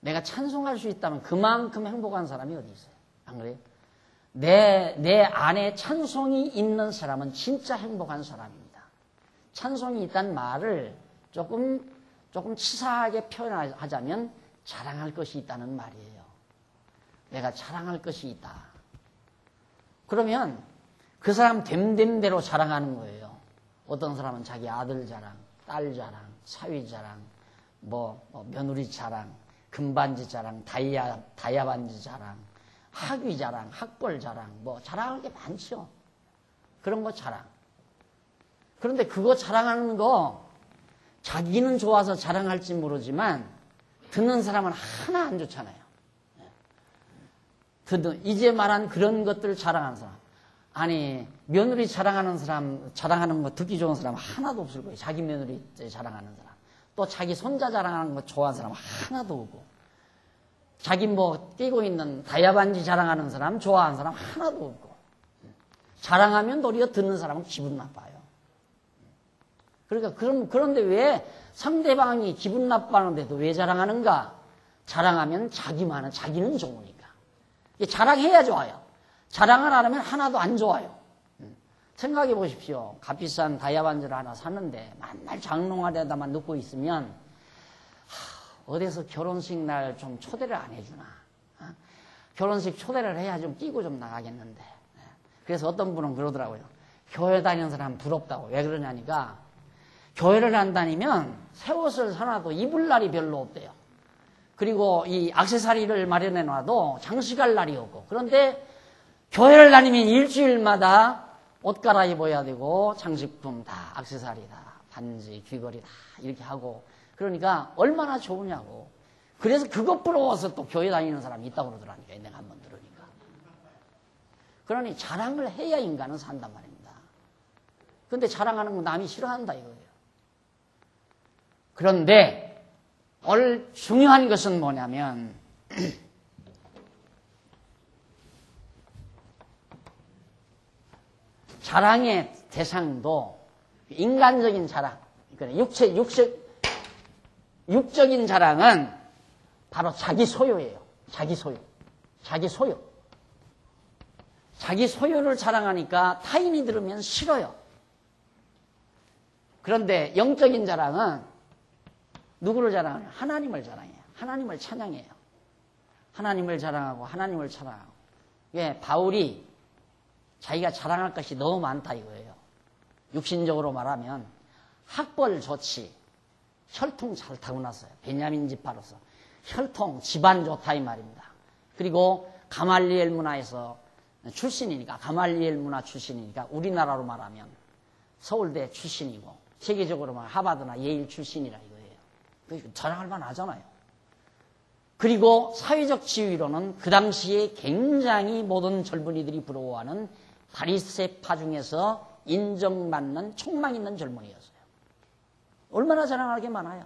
내가 찬송할 수 있다면 그만큼 행복한 사람이 어디 있어요? 안 그래요? 내 안에 찬송이 있는 사람은 진짜 행복한 사람입니다. 찬송이 있다는 말을 조금 치사하게 표현하자면 자랑할 것이 있다는 말이에요. 내가 자랑할 것이 있다. 그러면 그 사람 됨됨대로 자랑하는 거예요. 어떤 사람은 자기 아들 자랑, 딸 자랑, 사위 자랑, 며느리 자랑, 금반지 자랑, 다이아 반지 자랑, 학위 자랑, 학벌 자랑, 자랑할 게 많죠. 그런 거 자랑. 그런데 그거 자랑하는 거 자기는 좋아서 자랑할지 모르지만 듣는 사람은 하나 안 좋잖아요. 이제 말한 그런 것들을 자랑하는 사람. 아니 며느리 자랑하는 거 듣기 좋은 사람 하나도 없을 거예요. 자기 며느리 자랑하는 사람. 또 자기 손자 자랑하는 거 좋아하는 사람 하나도 없고. 자기 뭐 끼고 있는 다이아반지 자랑하는 사람, 좋아하는 사람 하나도 없고, 자랑하면 도리어 듣는 사람은 기분 나빠요. 그러니까 그런데 왜 상대방이 기분 나빠하는데도 왜 자랑하는가? 자랑하면 자기는 좋으니까. 자랑해야 좋아요. 자랑을 안 하면 하나도 안 좋아요. 생각해 보십시오. 값비싼 다이아반지를 하나 샀는데 맨날 장롱아래다만 넣고 있으면 어디서 결혼식 날 좀 초대를 안 해주나. 결혼식 초대를 해야 좀 끼고 좀 나가겠는데. 그래서 어떤 분은 그러더라고요. 교회 다니는 사람 부럽다고. 왜 그러냐니까 교회를 안 다니면 새 옷을 사놔도 입을 날이 별로 없대요. 그리고 이 액세서리를 마련해 놔도 장식할 날이 없고. 그런데 교회를 다니면 일주일마다 옷 갈아입어야 되고 장식품 다, 액세서리 다, 반지, 귀걸이 다 이렇게 하고. 그러니까 얼마나 좋으냐고. 그래서 그것 부러워서 또 교회 다니는 사람이 있다고 그러더라니까. 내가 한번 들으니까. 그러니 자랑을 해야 인간은 산단 말입니다. 그런데 자랑하는 건 남이 싫어한다 이거예요. 그런데 오늘 중요한 것은 뭐냐면 자랑의 대상도 인간적인 자랑, 육적인 자랑은 바로 자기 소유예요. 자기 소유. 자기 소유를 자랑하니까 타인이 들으면 싫어요. 그런데 영적인 자랑은 누구를 자랑해요? 하나님을 자랑해요. 하나님을 찬양해요. 하나님을 자랑하고 하나님을 찬양하고. 예, 바울이 자기가 자랑할 것이 너무 많다 이거예요. 육신적으로 말하면 학벌 좋지, 혈통 잘 타고났어요. 베냐민 지파로서 혈통, 집안 좋다 이 말입니다. 그리고 가말리엘 문화에서 출신이니까, 가말리엘 문화 출신이니까 우리나라로 말하면 서울대 출신이고 세계적으로 말하면 하버드나 예일 출신이라 이거예요. 자랑할 만하잖아요. 그리고 사회적 지위로는 그 당시에 굉장히 모든 젊은이들이 부러워하는 바리새파 중에서 인정받는 촉망 있는 젊은이였어요. 얼마나 자랑할 게 많아요.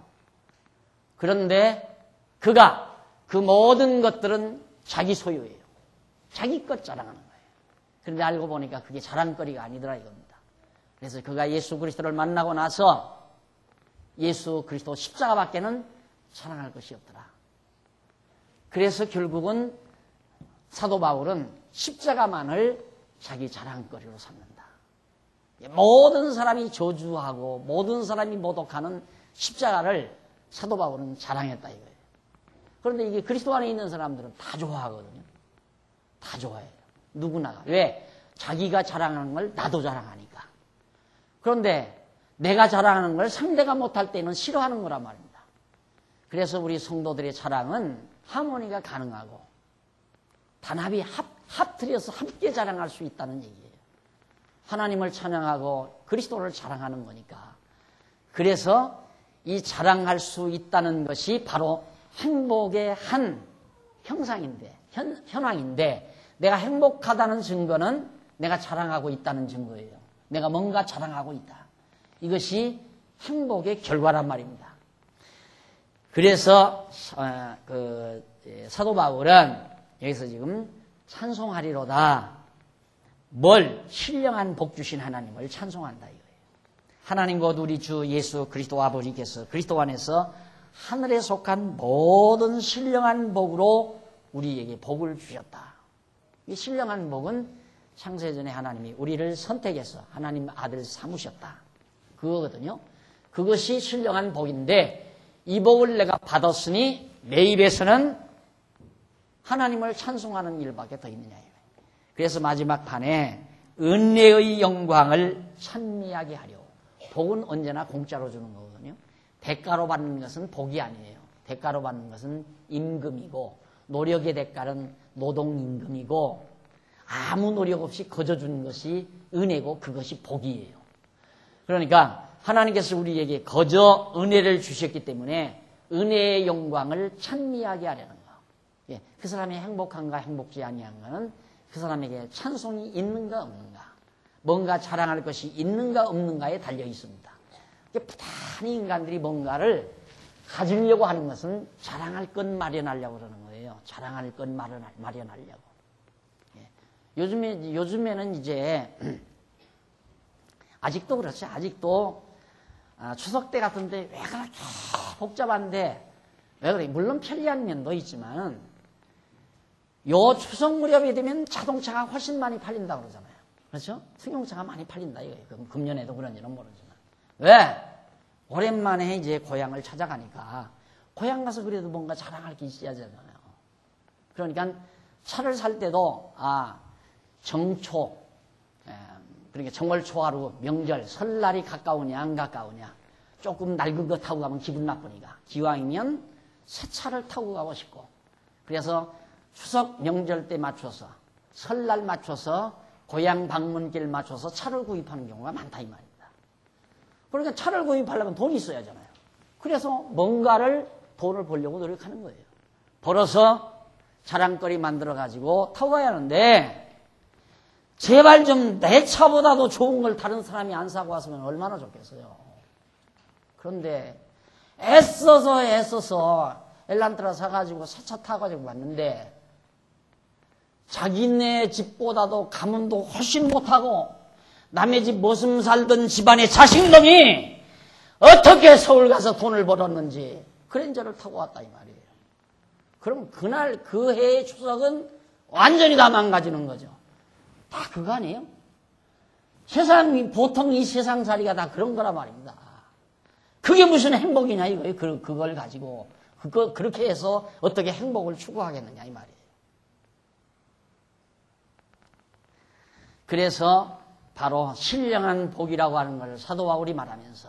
그런데 그가 그 모든 것들은 자기 소유예요. 자기 것 자랑하는 거예요. 그런데 알고 보니까 그게 자랑거리가 아니더라 이겁니다. 그래서 그가 예수 그리스도를 만나고 나서 예수 그리스도 십자가밖에는 자랑할 것이 없더라. 그래서 결국은 사도 바울은 십자가만을 자기 자랑거리로 삼는다. 모든 사람이 저주하고 모든 사람이 모독하는 십자가를 사도 바울은 자랑했다 이거예요. 그런데 이게 그리스도 안에 있는 사람들은 다 좋아하거든요. 다 좋아해요. 누구나가. 왜? 자기가 자랑하는 걸 나도 자랑하니까. 그런데 내가 자랑하는 걸 상대가 못할 때는 싫어하는 거란 말입니다. 그래서 우리 성도들의 자랑은 하모니가 가능하고 단합이 합틀어서 함께 자랑할 수 있다는 얘기예요. 하나님을 찬양하고 그리스도를 자랑하는 거니까. 그래서 이 자랑할 수 있다는 것이 바로 행복의 한 형상인데, 현황인데, 내가 행복하다는 증거는 내가 자랑하고 있다는 증거예요. 내가 뭔가 자랑하고 있다. 이것이 행복의 결과란 말입니다. 그래서 사도 바울은 여기서 지금 찬송하리로다. 뭘? 신령한 복 주신 하나님을 찬송한다 이거예요. 하나님 곧 우리 주 예수 그리스도 아버지께서 그리스도 안에서 하늘에 속한 모든 신령한 복으로 우리에게 복을 주셨다. 이 신령한 복은 창세전에 하나님이 우리를 선택해서 하나님 아들 삼으셨다. 그거거든요. 그것이 신령한 복인데 이 복을 내가 받았으니 내 입에서는 하나님을 찬송하는 일밖에 더 있느냐. 그래서 마지막 판에 은혜의 영광을 찬미하게 하려. 복은 언제나 공짜로 주는 거거든요. 대가로 받는 것은 복이 아니에요. 대가로 받는 것은 임금이고 노력의 대가는 노동임금이고 아무 노력 없이 거저 주는 것이 은혜고 그것이 복이에요. 그러니까 하나님께서 우리에게 거저 은혜를 주셨기 때문에 은혜의 영광을 찬미하게 하려는 거. 예, 그 사람이 행복한가 행복지 아니한가는 그 사람에게 찬송이 있는가 없는가, 뭔가 자랑할 것이 있는가 없는가에 달려 있습니다. 부단히 인간들이 뭔가를 가지려고 하는 것은 자랑할 것 마련하려고 그러는 거예요. 거예요. 자랑할 건 마련하려고. 예. 요즘에는 이제 아직도 그렇지. 아직도 추석 때 같은데 왜 그렇게 복잡한데 왜 그래? 물론 편리한 면도 있지만 요 추석 무렵이 되면 자동차가 훨씬 많이 팔린다고 그러잖아요. 그렇죠? 승용차가 많이 팔린다 이거예요. 금년에도 그런지는 모르지만. 왜? 오랜만에 이제 고향을 찾아가니까 고향 가서 그래도 뭔가 자랑할 게 있어야 되잖아요. 그러니까 차를 살 때도 정초, 그러니까 정월 초하루, 명절, 설날이 가까우냐 안 가까우냐 조금 낡은 거 타고 가면 기분 나쁘니까 기왕이면 새 차를 타고 가고 싶고 그래서 추석 명절 때 맞춰서 설날 맞춰서 고향 방문길 맞춰서 차를 구입하는 경우가 많다 이 말입니다. 그러니까 차를 구입하려면 돈이 있어야 하잖아요. 그래서 뭔가를 돈을 벌려고 노력하는 거예요. 벌어서 자랑거리 만들어가지고 타고 가야 하는데 제발 좀 내 차보다도 좋은 걸 다른 사람이 안 사고 왔으면 얼마나 좋겠어요. 그런데 애써서 엘란트라 사가지고 새 차 타가지고 왔는데 자기네 집보다도 가문도 훨씬 못하고 남의 집 모습 살던 집안의 자식놈이 어떻게 서울 가서 돈을 벌었는지 그랜저를 타고 왔다 이 말이에요. 그럼 그날 그 해의 추석은 완전히 다 망가지는 거죠. 다 그거 아니에요? 보통 이 세상살이가 다 그런 거란 말입니다. 그게 무슨 행복이냐 이거예요. 그걸 가지고 그렇게 해서 어떻게 행복을 추구하겠느냐 이 말이에요. 그래서 바로 신령한 복이라고 하는 것을 사도 바울이 말하면서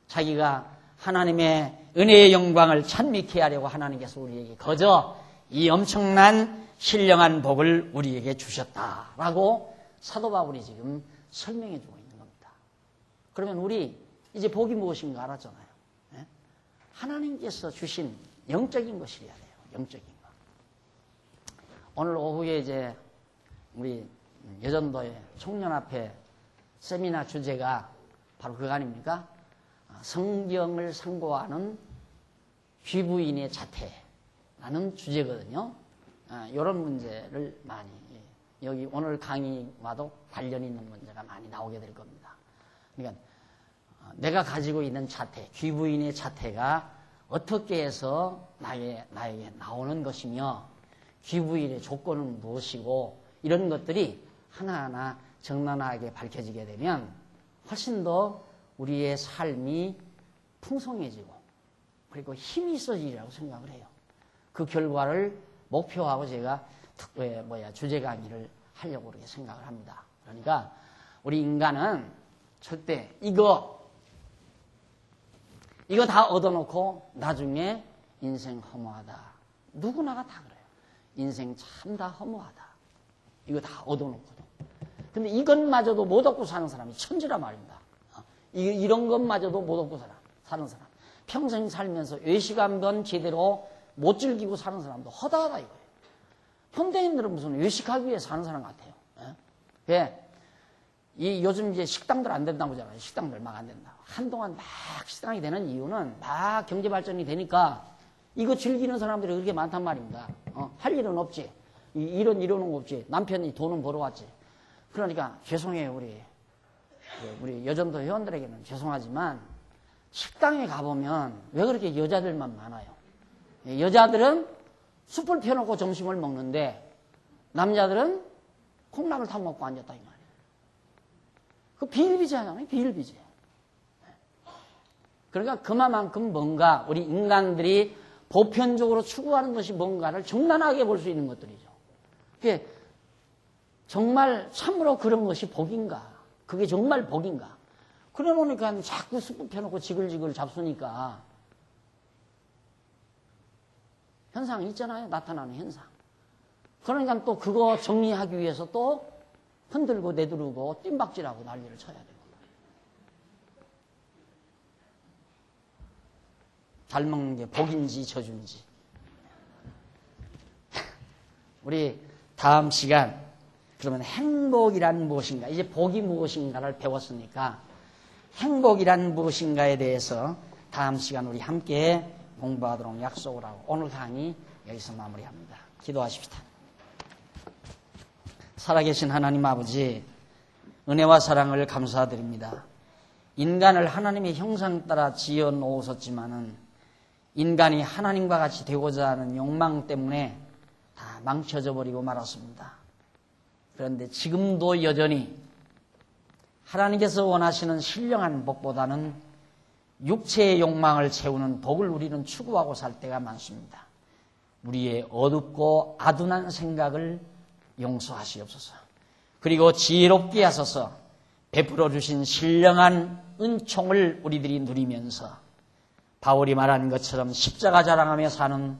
자기가 하나님의 은혜의 영광을 찬미케 하려고 하나님께서 우리에게 거저 이 엄청난 신령한 복을 우리에게 주셨다라고 사도 바울이 지금 설명해 주고 있는 겁니다. 그러면 우리 이제 복이 무엇인가 알았잖아요. 네? 하나님께서 주신 영적인 것이어야 돼요. 영적인 것. 오늘 오후에 이제 우리 여전도의 청년앞에 세미나 주제가 바로 그거 아닙니까? 성경을 상고하는 귀부인의 자태라는 주제거든요. 이런 문제를 많이 여기 오늘 강의와도 관련 있는 문제가 많이 나오게 될 겁니다. 그러니까 내가 가지고 있는 자태, 귀부인의 자태가 어떻게 해서 나에게 나오는 것이며 귀부인의 조건은 무엇이고 이런 것들이 하나하나 적나라하게 밝혀지게 되면 훨씬 더 우리의 삶이 풍성해지고 그리고 힘이 있어지리라고 생각을 해요. 그 결과를 목표하고 제가 주제 강의를 하려고 그렇게 생각을 합니다. 그러니까 우리 인간은 절대 이거 다 얻어놓고 나중에 인생 허무하다. 누구나가 다 그래요. 인생 참 다 허무하다. 이거 다 얻어놓거든. 근데 이것마저도 못 얻고 사는 사람이 천지란 말입니다. 이런 것마저도 못 얻고 사는 사람. 평생 살면서 외식 한번 제대로 못 즐기고 사는 사람도 허다하다 이거예요. 현대인들은 무슨 외식하기 위해 사는 사람 같아요. 왜? 요즘 이제 식당들 안 된다고 하잖아요. 식당들 막 안 된다. 한동안 막 식당이 되는 이유는 막 경제 발전이 되니까 이거 즐기는 사람들이 그렇게 많단 말입니다. 할 일은 없지. 이러는 거 없지. 남편이 돈은 벌어왔지. 그러니까 죄송해요. 우리 여전도 회원들에게는 죄송하지만 식당에 가보면 왜 그렇게 여자들만 많아요? 여자들은 숯불 펴놓고 점심을 먹는데 남자들은 콩나물 타 먹고 앉았다 이 말이에요. 그 비일비재하잖아요. 비일비재. 그러니까 그만큼 뭔가 우리 인간들이 보편적으로 추구하는 것이 뭔가를 정난하게 볼 수 있는 것들이죠. 그게 정말 참으로 그런 것이 복인가? 그게 정말 복인가? 그래 놓으니까 자꾸 숯불 펴놓고 지글지글 잡수니까 현상이 있잖아요. 나타나는 현상. 그러니까 또 그거 정리하기 위해서 또 흔들고 내두르고 뜀박질하고 난리를 쳐야 되고. 잘 먹는 게 복인지 저주인지. 우리 다음 시간 그러면 행복이란 무엇인가? 이제 복이 무엇인가를 배웠으니까 행복이란 무엇인가에 대해서 다음 시간 우리 함께 공부하도록 약속을 하고 오늘 강의 여기서 마무리합니다. 기도하십시다. 살아계신 하나님 아버지, 은혜와 사랑을 감사드립니다. 인간을 하나님의 형상 따라 지어 놓으셨지만은 인간이 하나님과 같이 되고자 하는 욕망 때문에 다 망쳐져 버리고 말았습니다. 그런데 지금도 여전히 하나님께서 원하시는 신령한 복보다는 육체의 욕망을 채우는 복을 우리는 추구하고 살 때가 많습니다. 우리의 어둡고 아둔한 생각을 용서하시옵소서. 그리고 지혜롭게 하소서 베풀어 주신 신령한 은총을 우리들이 누리면서 바울이 말한 것처럼 십자가 자랑하며 사는